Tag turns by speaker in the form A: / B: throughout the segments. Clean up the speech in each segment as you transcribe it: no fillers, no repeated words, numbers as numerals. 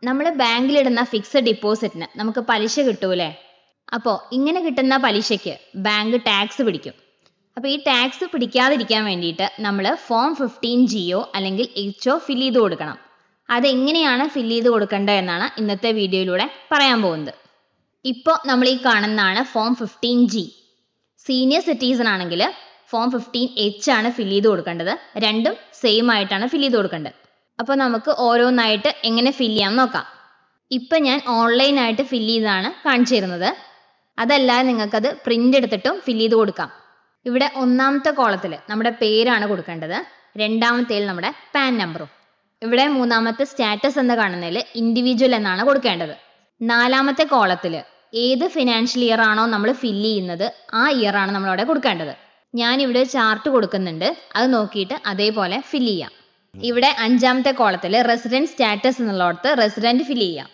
A: നമ്മൾ ബാങ്കിലിടുന്ന ഫിക്സഡ് ഡിപ്പോസിറ്റിന് നമുക്ക് പലിശ കിട്ടൂലേ? അപ്പോൾ ഇങ്ങനെ കിട്ടുന്ന പലിശയ്ക്ക് ബാങ്ക് ടാക്സ് പിടിക്കും. അപ്പോൾ ഈ ടാക്സ് പിടിക്കാതിരിക്കാൻ വേണ്ടിയിട്ട് നമ്മൾ ഫോം 15G അല്ലെങ്കിൽ HO ഫിൽ ചെയ്ത് കൊടുക്കണം. അതെങ്ങനെയാണ് ഫിൽ ചെയ്ത് കൊടുക്കേണ്ടത് എന്നാണ് ഇന്നത്തെ വീഡിയോയിലൂടെ പറയാൻ പോകുന്നത്. ഇപ്പോൾ നമ്മൾ ഈ കാണുന്നതാണ് ഫോം 15G. സീനിയർ സിറ്റിസൺ ആണെങ്കിൽ ഫോം 15H ആണ് ഫിൽ ചെയ്ത് കൊടുക്കേണ്ടത്. രണ്ടും സെയിം ആയിട്ടാണ് ഫിൽ ചെയ്ത് കൊടുക്കേണ്ടത്. അപ്പോൾ നമുക്ക് ഓരോന്നായിട്ട് എങ്ങനെ ഫിൽ ചെയ്യാൻ നോക്കാം. ഇപ്പം ഞാൻ ഓൺലൈനായിട്ട് ഫിൽ ചെയ്താണ് കാണിച്ചു തരുന്നത്. അതല്ലാതെ നിങ്ങൾക്കത് പ്രിൻ്റ് എടുത്തിട്ടും ഫിൽ ചെയ്ത് കൊടുക്കാം. ഇവിടെ ഒന്നാമത്തെ കോളത്തിൽ നമ്മുടെ പേരാണ് കൊടുക്കേണ്ടത്. രണ്ടാമത്തേൽ നമ്മുടെ പാൻ നമ്പറും. ഇവിടെ മൂന്നാമത്തെ സ്റ്റാറ്റസ് എന്ന് കാണുന്നതിൽ ഇൻഡിവിജ്വൽ എന്നാണ് കൊടുക്കേണ്ടത്. നാലാമത്തെ കോളത്തിൽ ഏത് ഫിനാൻഷ്യൽ ഇയർ ആണോ നമ്മൾ ഫിൽ ചെയ്യുന്നത് ആ ഇയർ ആണ് നമ്മളവിടെ കൊടുക്കേണ്ടത്. ഞാനിവിടെ ചാർട്ട് കൊടുക്കുന്നുണ്ട്, അത് നോക്കിയിട്ട് അതേപോലെ ഫിൽ ചെയ്യാം. ഇവിടെ അഞ്ചാമത്തെ കോളത്തിൽ റെസിഡൻറ്റ് സ്റ്റാറ്റസ് എന്നുള്ളടത്ത് റെസിഡൻറ്റ് ഫിൽ ചെയ്യാം.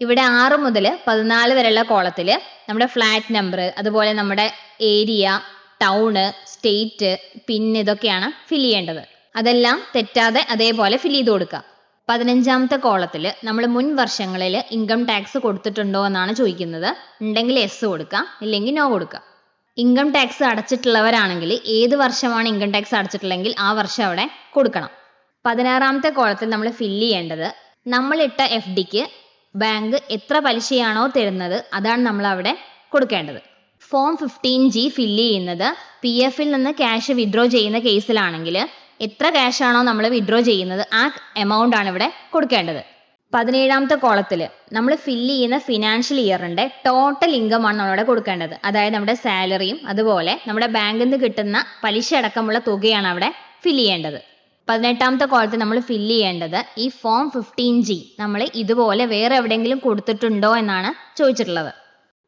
A: ഇവിടെ 6 മുതൽ 14 വരെയുള്ള കോളത്തിൽ നമ്മുടെ ഫ്ലാറ്റ് നമ്പർ, അതുപോലെ നമ്മുടെ ഏരിയ, ടൗണ്, സ്റ്റേറ്റ്, പിൻ ഇതൊക്കെയാണ് ഫിൽ ചെയ്യേണ്ടത്. അതെല്ലാം തെറ്റാതെ അതേപോലെ ഫിൽ ചെയ്ത് കൊടുക്കുക. 15ാമത്തെ കോളത്തിൽ നമ്മൾ മുൻ വർഷങ്ങളിൽ ഇൻകം ടാക്സ് കൊടുത്തിട്ടുണ്ടോ എന്നാണ് ചോദിക്കുന്നത്. ഉണ്ടെങ്കിൽ എസ് കൊടുക്കുക, ഇല്ലെങ്കിൽ നോ കൊടുക്കുക. ഇൻകം ടാക്സ് അടച്ചിട്ടുള്ളവരാണെങ്കിൽ ഏത് വർഷമാണ് ഇൻകം ടാക്സ് അടച്ചിട്ടുള്ളെങ്കിൽ ആ വർഷം അവിടെ കൊടുക്കണം. 16ാമത്തെ കോളത്തിൽ നമ്മൾ ഫിൽ ചെയ്യേണ്ടത് നമ്മളിട്ട FDക്ക് ബാങ്ക് എത്ര പലിശയാണോ തരുന്നത് അതാണ് നമ്മൾ അവിടെ കൊടുക്കേണ്ടത്. ഫോം 15G ഫില്ല് ചെയ്യുന്നത് PFൽ നിന്ന് ക്യാഷ് വിഡ്രോ ചെയ്യുന്ന കേസിലാണെങ്കിൽ എത്ര ക്യാഷ് ആണോ നമ്മൾ വിഡ്രോ ചെയ്യുന്നത് ആ എമൗണ്ട് ആണ് ഇവിടെ കൊടുക്കേണ്ടത്. 17ാമത്തെ കോളത്തിൽ നമ്മൾ ഫില്ല് ചെയ്യുന്ന ഫിനാൻഷ്യൽ ഇയറിൻ്റെ ടോട്ടൽ ഇൻകം ആണ് നമ്മളിവിടെ കൊടുക്കേണ്ടത്. അതായത് നമ്മുടെ സാലറിയും അതുപോലെ നമ്മുടെ ബാങ്കിൽ നിന്ന് കിട്ടുന്ന പലിശ അടക്കമുള്ള തുകയാണ് അവിടെ ഫില്ല് ചെയ്യേണ്ടത്. 18ാമത്തെ കോളത്തിൽ നമ്മൾ ഫില്ല് ചെയ്യേണ്ടത് ഈ ഫോം 15G നമ്മൾ ഇതുപോലെ വേറെ എവിടെയെങ്കിലും കൊടുത്തിട്ടുണ്ടോ എന്നാണ് ചോദിച്ചിട്ടുള്ളത്.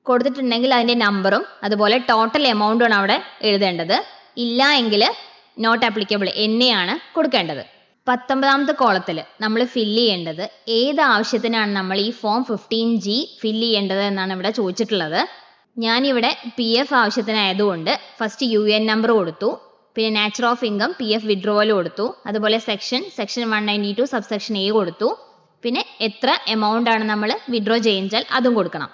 A: കൊടുത്തിട്ടുണ്ടെങ്കിൽ അതിൻ്റെ നമ്പറും അതുപോലെ ടോട്ടൽ എമൗണ്ടുമാണ് അവിടെ എഴുതേണ്ടത്. ഇല്ല എങ്കിൽ നോട്ട് ആപ്ലിക്കബിൾ എന്നെയാണ് കൊടുക്കേണ്ടത്. 19ാമത്തെ കോളത്തിൽ നമ്മൾ ഫില്ല് ചെയ്യേണ്ടത് ഏത് ആവശ്യത്തിനാണ് നമ്മൾ ഈ ഫോം 15G ഫില്ല് ചെയ്യേണ്ടത് എന്നാണ് ഇവിടെ ചോദിച്ചിട്ടുള്ളത്. ഞാനിവിടെ PF ആവശ്യത്തിനായതുകൊണ്ട് ഫസ്റ്റ് UN നമ്പർ കൊടുത്തു, പിന്നെ nature of income PF withdrawal കൊടുത്തു, അതുപോലെ സെക്ഷൻ 192 സബ്സെക്ഷൻ A കൊടുത്തു, പിന്നെ എത്ര എമൗണ്ട് ആണ് നമ്മൾ വിഡ്രോ ചെയ്യുന്നത് അതും കൊടുക്കണം.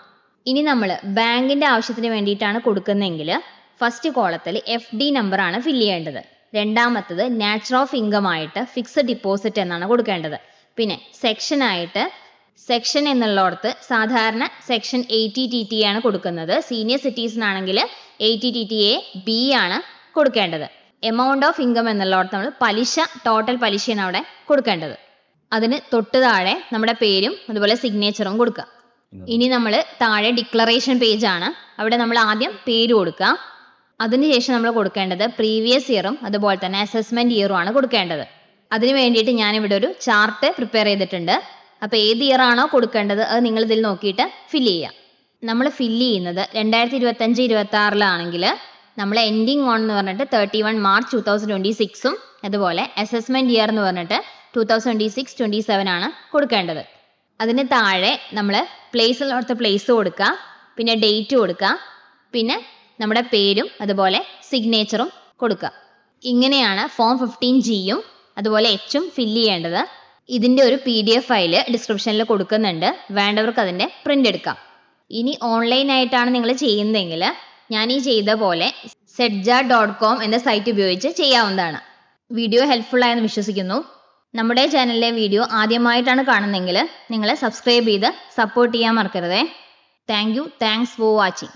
A: ഇനി നമ്മൾ ബാങ്കിൻ്റെ ആവശ്യത്തിന് വേണ്ടിയിട്ടാണ് കൊടുക്കുന്നതെങ്കിൽ ഫസ്റ്റ് കോളത്തിൽ FD നമ്പറാണ് ഫില്ല് ചെയ്യേണ്ടത്. രണ്ടാമത്തത് നാച്ചർ ഓഫ് ഇൻകം ആയിട്ട് ഫിക്സഡ് ഡിപ്പോസിറ്റ് എന്നാണ് കൊടുക്കേണ്ടത്. പിന്നെ സെക്ഷനായിട്ട് സെക്ഷൻ എന്നുള്ളിടത്ത് സാധാരണ സെക്ഷൻ 80TT ആണ് കൊടുക്കുന്നത്. സീനിയർ സിറ്റിസൺ ആണെങ്കിൽ 80TTA B ആണ് കൊടുക്കേണ്ടത്. എമൗണ്ട് ഓഫ് ഇൻകം എന്നുള്ളിടത്ത് നമ്മൾ പലിശ, ടോട്ടൽ പലിശയാണ് അവിടെ കൊടുക്കേണ്ടത്. അതിന് തൊട്ട് താഴെ നമ്മുടെ പേരും അതുപോലെ സിഗ്നേച്ചറും കൊടുക്കുക. ഇനി നമ്മൾ താഴെ ഡിക്ലറേഷൻ പേജ് ആണ്. അവിടെ നമ്മൾ ആദ്യം പേര് കൊടുക്കുക. അതിനുശേഷം നമ്മൾ കൊടുക്കേണ്ടത് പ്രീവിയസ് ഇയറും അതുപോലെ തന്നെ അസസ്മെൻറ്റ് ഇയറും ആണ് കൊടുക്കേണ്ടത്. അതിന് വേണ്ടിയിട്ട് ഞാനിവിടെ ഒരു ചാർട്ട് പ്രിപ്പയർ ചെയ്തിട്ടുണ്ട്. അപ്പോൾ ഏത് ഇയർ ആണോ കൊടുക്കേണ്ടത് അത് നിങ്ങൾ ഇതിൽ നോക്കിയിട്ട് ഫില്ല് ചെയ്യുക. നമ്മൾ ഫില്ല് ചെയ്യുന്നത് 2025-26 നമ്മൾ എൻഡിങ് ഓൺ എന്ന് പറഞ്ഞിട്ട് 31 മാർച്ച് 2026 അതുപോലെ അസസ്മെൻറ്റ് ഇയർ എന്ന് പറഞ്ഞിട്ട് 2026-27 ആണ് കൊടുക്കേണ്ടത്. അതിന് താഴെ നമ്മൾ പ്ലേസിലോട്ട് പ്ലേസ് കൊടുക്കുക, പിന്നെ ഡേറ്റ് കൊടുക്കുക, പിന്നെ നമ്മുടെ പേരും അതുപോലെ സിഗ്നേച്ചറും കൊടുക്കുക. ഇങ്ങനെയാണ് ഫോം 15Gയും അതുപോലെ Hഉം ഫില്ല് ചെയ്യേണ്ടത്. ഇതിൻ്റെ ഒരു PDF ഫയൽ ഡിസ്ക്രിപ്ഷനിൽ കൊടുക്കുന്നുണ്ട്, വേണ്ടവർക്ക് അതിൻ്റെ പ്രിൻ്റ് എടുക്കാം. ഇനി ഓൺലൈനായിട്ടാണ് നിങ്ങൾ ചെയ്യുന്നതെങ്കിൽ ഞാൻ ഈ ചെയ്ത പോലെ sedja.com എന്ന സൈറ്റ് ഉപയോഗിച്ച് ചെയ്യാവുന്നതാണ്. വീഡിയോ ഹെൽപ്ഫുൾ ആയെന്ന് വിശ്വസിക്കുന്നു. നമ്മുടെ ചാനലിലെ വീഡിയോ ആദ്യമായിട്ടാണ് കാണുന്നതെങ്കിൽ നിങ്ങൾ സബ്സ്ക്രൈബ് ചെയ്ത് സപ്പോർട്ട് ചെയ്യാൻ മറക്കരുതേ. Thanks for watching.